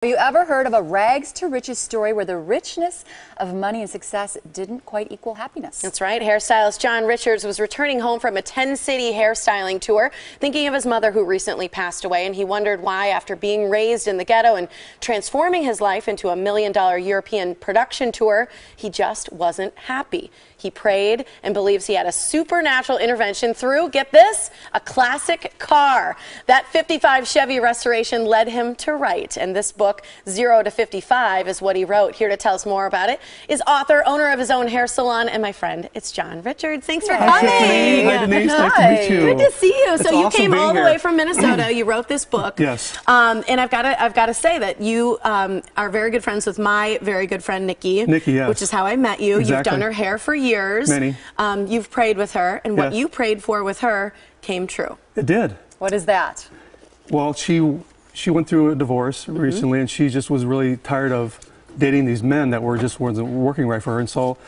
Have you ever heard of a rags to riches story where the richness of money and success didn't quite equal happiness? That's right. Hairstylist Jon Richards was returning home from a 10-city hairstyling tour, thinking of his mother who recently passed away, and he wondered why, after being raised in the ghetto and transforming his life into a $1 million European production tour, he just wasn't happy. He prayed and believes he had a supernatural intervention through, get this, a classic car. That 55 Chevy restoration led him to write, and this book, 0 to 55, is what he wrote. Here to tell us more about it is author, owner of his own hair salon, and my friend, it's Jon Richards. Thanks for coming. Hi, Denise. Nice to meet you. Good to see you. It's so you awesome came all the here. way from Minnesota. You wrote this book. Yes. And I've got to say that you are very good friends with my very good friend Nikki. Nikki, yes. Which is how I met you. Exactly. You've done her hair for years. Many. You've prayed with her, and what Yes. you prayed for with her came true. It did. What is that? Well, she went through a divorce recently, and she just was really tired of dating these men that wasn't working right for her. And so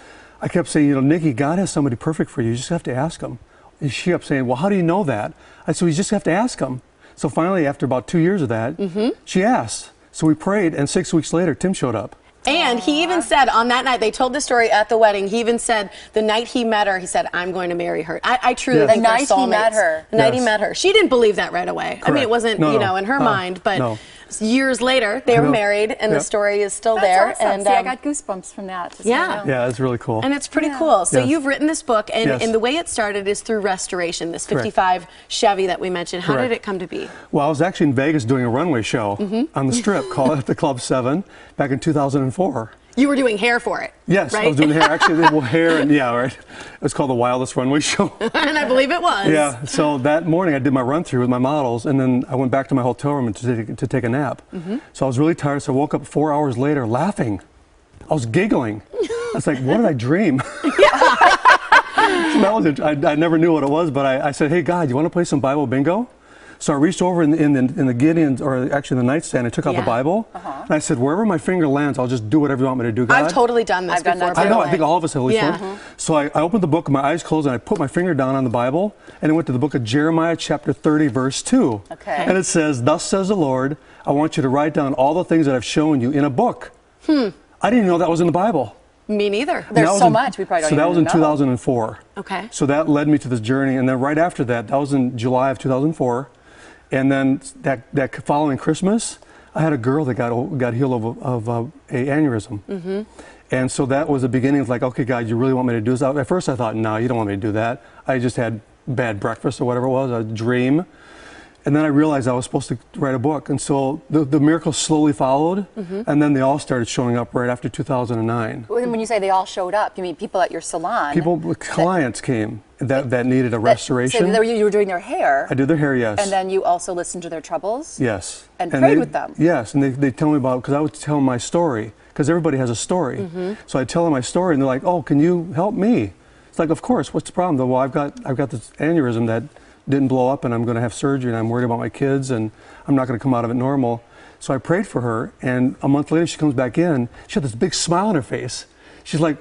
I kept saying, you know, Nikki, God has somebody perfect for you. You just have to ask him. And she kept saying, well, how do you know that? I said, well, you just have to ask him. So finally, after about 2 years of that, she asked. So we prayed, and 6 weeks later, Tim showed up. And he even said on that night, they told the story at the wedding, he even said the night he met her, he said, I'm going to marry her. I truly Yes. think The they're night he met soulmates. her. The night he Yes. met her. She didn't believe that right away. I mean, Correct. it wasn't, No, you no. know, in her mind, but no. years later, they were married, and the Yep. story is still That's there. awesome. And See, I got goosebumps from that. Just Yeah. right now. Yeah, it's really cool. And it's pretty Yeah. cool. So Yes. you've written this book, and, Yes. and the way it started is through restoration, this Correct. 55 Chevy that we mentioned. How Correct. did it come to be? Well, I was actually in Vegas doing a runway show on the Strip called at the Club 7 back in 2004. You were doing hair for it. Yes, right? I was doing the hair, actually, the hair, and yeah, right. It was called the Wildest Runway Show. And I believe it was. Yeah, so that morning I did my run through with my models, and then I went back to my hotel room to take a nap. So I was really tired, so I woke up 4 hours later laughing. I was giggling. I was like, what did I dream? So that was it. I never knew what it was, but I said, hey, God, you want to play some Bible bingo? So I reached over in the Gideon's, or actually the nightstand, and took out the Bible. And I said, wherever my finger lands, I'll just do whatever you want me to do, God. I've totally done this I've done before. that by too. the I know, way. I think all of us have at least Yeah. once. So I opened the book, my eyes closed, and I put my finger down on the Bible, and it went to the book of Jeremiah, chapter 30, verse 2. Okay. And it says, thus says the Lord, I want you to write down all the things that I've shown you in a book. I didn't even know that was in the Bible. Me neither. And There's that was so in- much we probably don't So that even was in know. 2004. Okay. So that led me to this journey, and then right after that, that was in July of 2004, and then that following Christmas, I had a girl that got healed of a aneurysm. And so that was the beginning of like, okay, God, you really want me to do this? At first I thought, no, you don't want me to do that. I just had bad breakfast or whatever it was, a dream. And then I realized I was supposed to write a book. And so the miracles slowly followed, and then they all started showing up right after 2009. When you say they all showed up, you mean people at your salon? Clients came that needed a restoration. So you were doing their hair. I did their hair, yes. And then you also listened to their troubles? Yes. And prayed with them? Yes, and they tell me about, because I would tell them my story, because everybody has a story. So I tell them my story, and they're like, oh, can you help me? It's like, of course, what's the problem? Though, well, I've got this aneurysm that didn't blow up, and I'm going to have surgery, and I'm worried about my kids, and I'm not going to come out of it normal. So I prayed for her, and a month later she comes back in. She had this big smile on her face. She's like,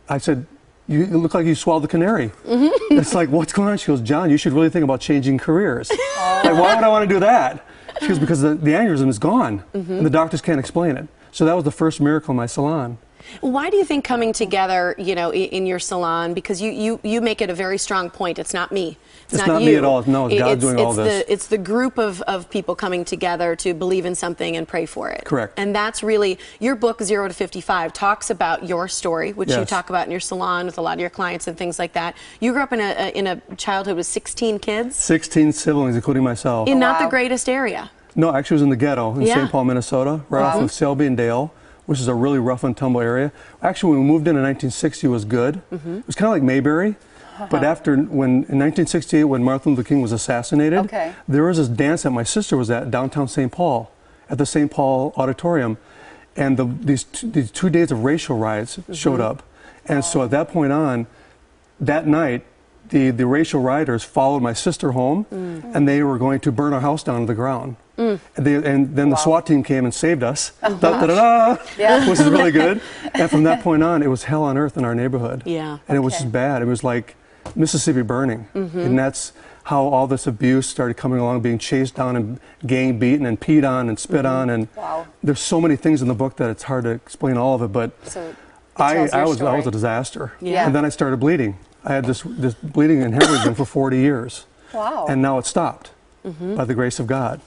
I said, you look like you swallowed the canary. It's like, what's going on? She goes, Jon, you should really think about changing careers. Like, why would I want to do that? She goes, because the aneurysm is gone, and the doctors can't explain it. So that was the first miracle in my salon. Why do you think coming together, you know, in your salon, because you make it a very strong point, it's not me. It's not me at all. No, it's God doing all this. It's the group of people coming together to believe in something and pray for it. Correct. And that's really, your book, 0 to 55, talks about your story, which you Yes. talk about in your salon with a lot of your clients and things like that. You grew up in a childhood with 16 kids? 16 siblings, including myself. In not the Wow. greatest area. No, actually it was in the ghetto in Yeah. St. Paul, Minnesota, right off of Selby and Dale, which is a really rough and tumble area. Actually, when we moved in 1960, it was good. It was kind of like Mayberry. But in 1968, when Martin Luther King was assassinated, there was this dance that my sister was at downtown St. Paul, at the St. Paul Auditorium. And these 2 days of racial riots showed up. And so at that point on, that night, the racial rioters followed my sister home, and they were going to burn our house down to the ground. And then the SWAT team came and saved us, which is really good. And from that point on, it was hell on earth in our neighborhood. Yeah. And it was just bad. It was like Mississippi burning. And how all this abuse started coming along, being chased down and gang beaten and peed on and spit on, and Wow. there's so many things in the book that it's hard to explain all of it. But So I was a disaster. Yeah. And then I started bleeding. I had this bleeding and hemorrhaging for 40 years. Wow. And now it stopped by the grace of God.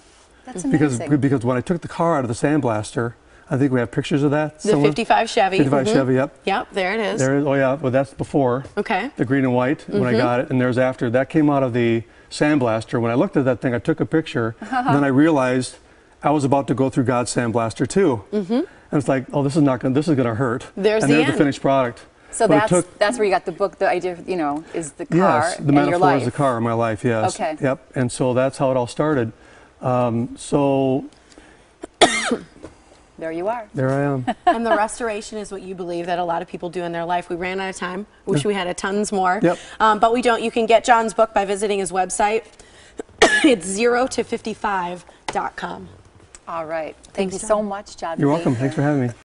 That's amazing. Because when I took the car out of the sandblaster, I think we have pictures of that. The 55 Chevy. 55 Chevy, yep. Yep, there it is. There is, oh yeah, well that's before. Okay. The green and white when I got it, and there's after. That came out of the sandblaster. When I looked at that thing, I took a picture, and then I realized I was about to go through God's sandblaster too. And it's like, oh, this is gonna hurt. There's and the there's end. the finished product. So But that's where you got the book. The idea, you know, is the car Yes, the and your metaphor life. is the car in my life, yes. Okay. Yep, and so that's how it all started. So There you are. there I am. And the restoration is what you believe that a lot of people do in their life. We ran out of time. Wish we had a tons more. Yep. But we don't. You can get Jon's book by visiting his website. It's 0to55.com. All right. Thank you Jon. so much, Jon. You're for welcome. being Thanks here. for having me.